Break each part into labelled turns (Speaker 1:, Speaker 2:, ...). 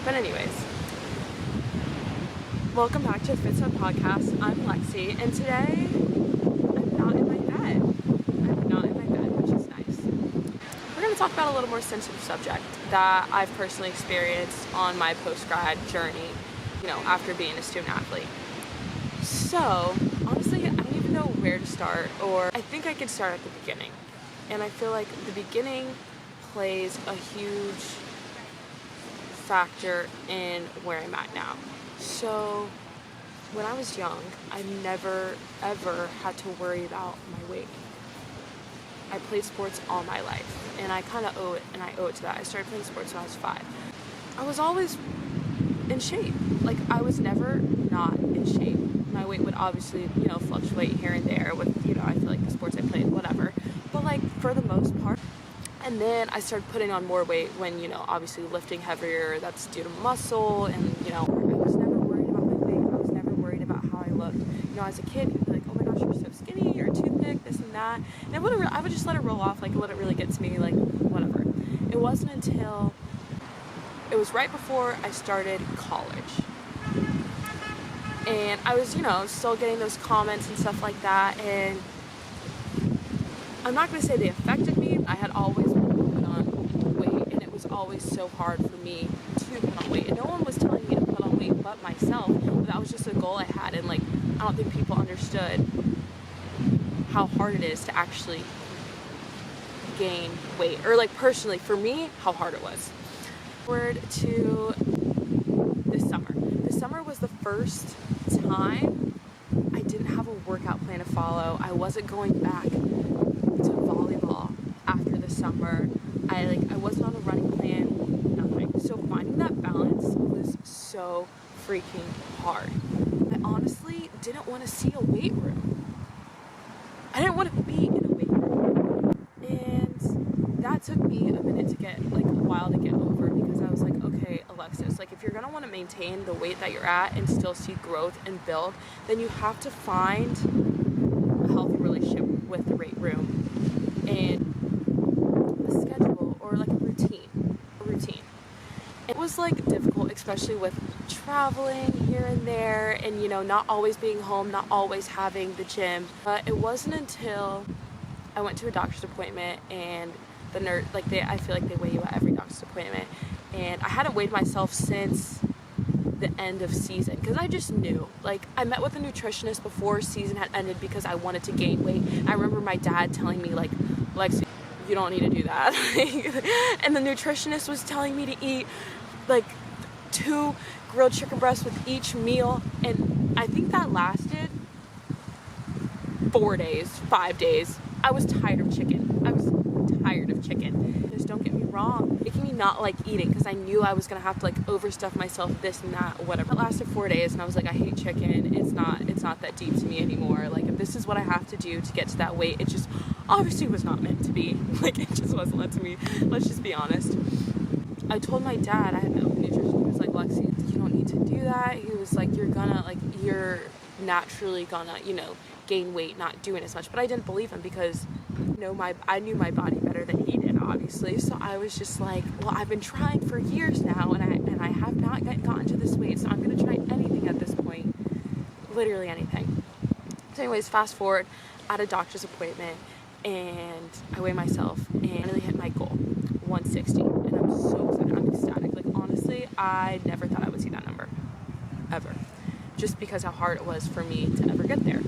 Speaker 1: But anyways, welcome back to the Fits Up Podcast. I'm Lexi, and today I'm not in my bed. Which is nice. We're going to talk about a little more sensitive subject that I've personally experienced on my post-grad journey, after being a student athlete. So, honestly, I don't even know where to start, or I think I could start at the beginning. And I feel like the beginning plays a huge factor in where I'm at now. So, when I was young, I never, ever had to worry about my weight. I played sports all my life, and I kind of owe it to that. I started playing sports when I was 5. I was always in shape. Like, I was never not in shape. My weight would obviously, fluctuate here and there with, I feel like the sports I played, whatever. But, for the most part. And then I started putting on more weight when, obviously lifting heavier, that's due to muscle, and, I was never worried about my weight. I was never worried about how I looked. As a kid, you'd be like, oh my gosh, you're so skinny, you're too thick, this and that. And I would just let it roll off, let it really get to me, whatever. It wasn't until, it was right before I started college. And I was, still getting those comments and stuff like that, and I'm not going to say they affected me. I had always wanted to put on weight, and it was always so hard for me to put on weight. And no one was telling me to put on weight but myself. But that was just a goal I had, and I don't think people understood how hard it is to actually gain weight. Or personally, for me, how hard it was. Forward to this summer. This summer was the first time I didn't have a workout plan to follow. I wasn't going back to volleyball after the summer. I wasn't on a running plan, nothing. So finding that balance was so freaking hard. I honestly didn't want to see a weight room. I didn't want to be in a weight room. And that took me a minute to get, a while to get over, because I was like, okay, Alexis, if you're going to want to maintain the weight that you're at and still see growth and build, then you have to find a healthy relationship with the weight room and a schedule, or a routine. It was difficult, especially with traveling here and there, and not always being home, not always having the gym. But it wasn't until I went to a doctor's appointment, and the nurse, I feel like they weigh you at every doctor's appointment, and I hadn't weighed myself since the end of season, because I just knew. I met with a nutritionist before season had ended because I wanted to gain weight. I remember my dad telling me, Lexi, you don't need to do that. And the nutritionist was telling me to eat 2 grilled chicken breasts with each meal, and I think that lasted 5 days. I was tired of chicken. Just don't get me wrong, making me not like eating, because I knew I was gonna have to overstuff myself, this and that, whatever. It lasted 4 days, and I was like, I hate chicken. It's not that deep to me anymore. If this is what I have to do to get to that weight, it just obviously was not meant to be. It just wasn't meant to be. Let's just be honest. I told my dad, I had my own nutrition. He was like, Lexi, you don't need to do that. He was like, you're naturally gonna, gain weight not doing as much. But I didn't believe him, because I knew my body better than he did, obviously. So I was just like, well, I've been trying for years now, and I have not gotten to this weight, so I'm gonna try anything at this point, literally anything. So anyways, fast forward, at a doctor's appointment, and I weigh myself, and I really hit my goal, 160, and I'm so excited. I'm ecstatic. Honestly, I never thought I would see that number, ever, just because how hard it was for me to ever get there.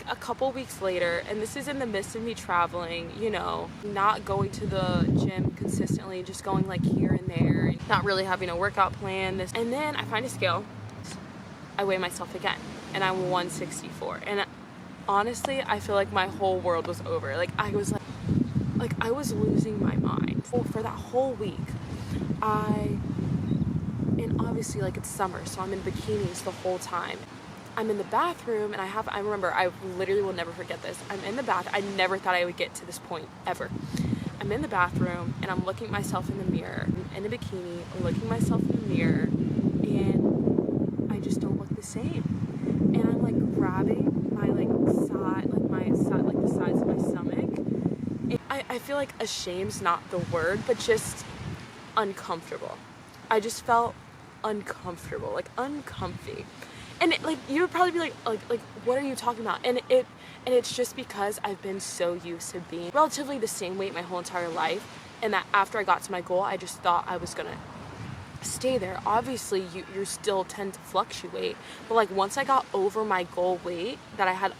Speaker 1: A couple weeks later, and this is in the midst of me traveling, not going to the gym consistently, just going here and there, and not really having a workout plan. And then I find a scale, I weigh myself again, and I'm 164. And honestly, I feel like my whole world was over. I was losing my mind. For that whole week, and obviously it's summer, so I'm in bikinis the whole time. I'm in the bathroom, and I remember, I literally will never forget this. I'm in the bath. I never thought I would get to this point, ever. I'm in the bathroom, and I'm looking at myself in the mirror, in a bikini, looking at myself in the mirror, and I just don't look the same. And I'm grabbing my the sides of my stomach. And I feel like ashamed's not the word, but just uncomfortable. I just felt uncomfortable, like uncomfy. And like you would probably be like what are you talking about? And it's just because I've been so used to being relatively the same weight my whole entire life, and that after I got to my goal, I just thought I was gonna stay there. Obviously you still tend to fluctuate, but like once I got over my goal weight that I had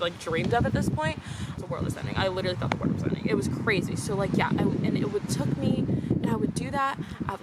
Speaker 1: like dreamed of at this point, the world is ending. I literally thought the world was ending. It was crazy. So like yeah, and it would took me, and I would do that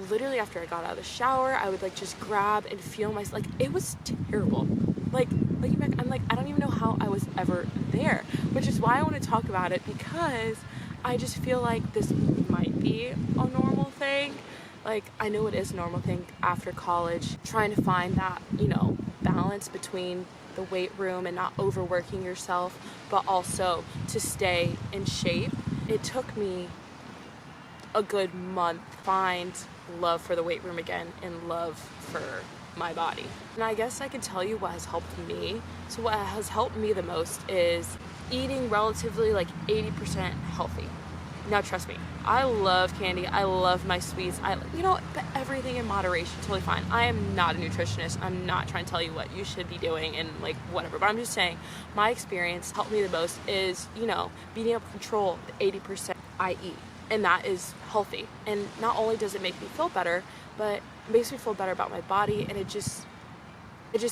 Speaker 1: literally after I got out of the shower. I would like just grab and feel my, like it was terrible. Like looking back, I'm like, I don't even know how I was ever there, which is why I want to talk about it, because I just feel like this might be a normal thing. Like, I know it is a normal thing after college, trying to find that, you know, balance between the weight room and not overworking yourself, but also to stay in shape. It took me a good month to find love for the weight room again and love for my body. And I guess I can tell you what has helped me. So what has helped me the most is eating relatively like 80% healthy. Now trust me, I love candy, I love my sweets, but everything in moderation, totally fine. I am not a nutritionist, I'm not trying to tell you what you should be doing and like whatever, but I'm just saying my experience helped me the most is, being able to control the 80% I eat. And that is healthy. And not only does it make me feel better, but it makes me feel better about my body, and it just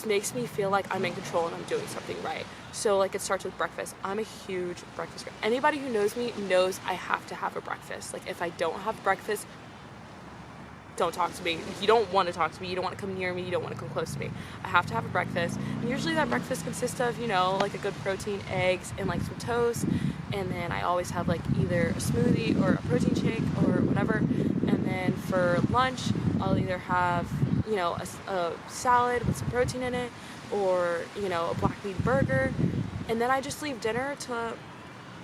Speaker 1: makes me feel like I'm in control and I'm doing something right. So like it starts with breakfast. I'm a huge breakfast girl. Anybody who knows me knows I have to have a breakfast. Like if I don't have breakfast, don't talk to me. You don't want to talk to me. You don't want to come near me. You don't want to come close to me. I have to have a breakfast. And usually that breakfast consists of, like a good protein, eggs, and like some toast. And then I always have like either a smoothie or a protein shake or whatever. And then for lunch, I'll either have, a salad with some protein in it, or, a black bean burger. And then I just leave dinner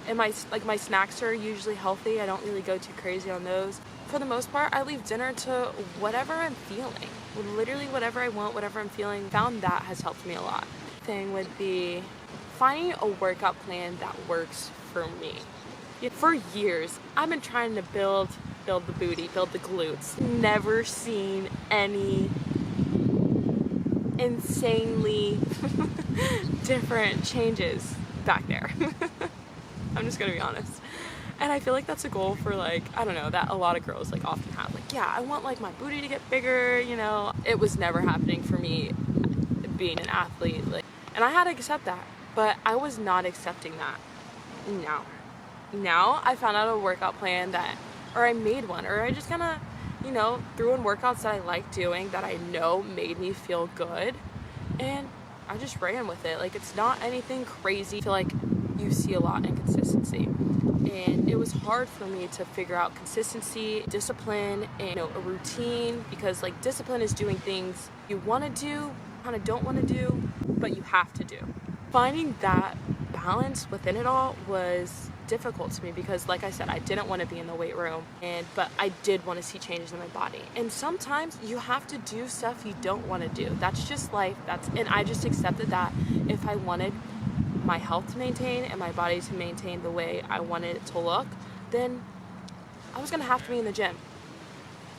Speaker 1: and my snacks are usually healthy. I don't really go too crazy on those. For the most part, I leave dinner to whatever I'm feeling. Literally whatever I want, whatever I'm feeling. Found that has helped me a lot. Thing would be finding a workout plan that works for me. For years, I've been trying to build the booty, build the glutes. Never seen any insanely different changes back there. I'm just gonna be honest. And I feel like that's a goal for that a lot of girls often have. I want my booty to get bigger, It was never happening for me being an athlete. And I had to accept that, but I was not accepting that. Now I found out a workout plan or I made one, or I just kind of, threw in workouts that I liked doing that I know made me feel good, and I just ran with it. It's not anything crazy. I feel like you see a lot in consistency, and it was hard for me to figure out consistency, discipline, and a routine, because discipline is doing things you want to do, kind of don't want to do, but you have to do. Finding that balance within it all was difficult to me, because like I said, I didn't want to be in the weight room, but I did want to see changes in my body, and sometimes you have to do stuff you don't want to do. That's just life. And I just accepted that if I wanted my health to maintain and my body to maintain the way I wanted it to look, then I was gonna have to be in the gym.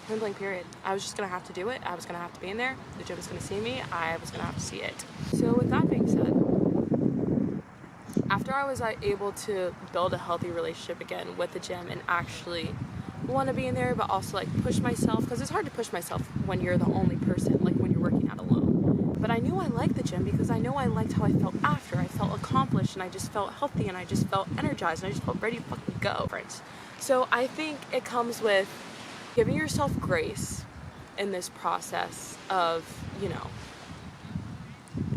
Speaker 1: Point blank period. I was just gonna have to do it. I was gonna have to be in there. The gym was gonna see me. I was gonna have to see it. So with that being said, after I was able to build a healthy relationship again with the gym and actually want to be in there, but also push myself, because it's hard to push myself when you're the only person, when you're working out alone. But I knew I liked the gym because I know I liked how I felt after. I felt accomplished, and I just felt healthy, and I just felt energized, and I just felt ready to fucking go. So I think it comes with giving yourself grace in this process of,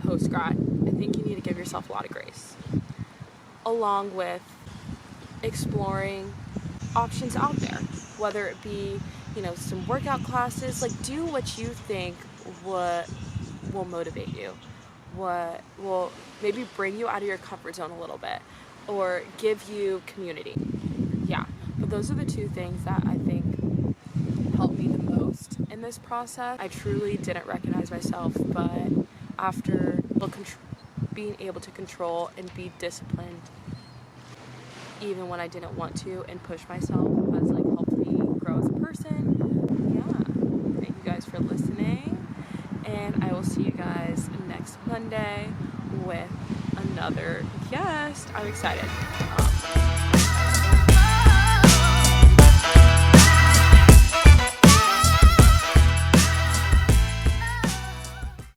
Speaker 1: post-grad. I think you need to give yourself a lot of grace, along with exploring options out there, whether it be, some workout classes. Do what you think will motivate you, what will maybe bring you out of your comfort zone a little bit, or give you community. But those are the two things that I think helped me the most in this process. I truly didn't recognize myself, but after being able to control and be disciplined even when I didn't want to, and push myself, has helped me grow as a person. Thank you guys for listening. will see you guys next Monday with another guest. I'm excited.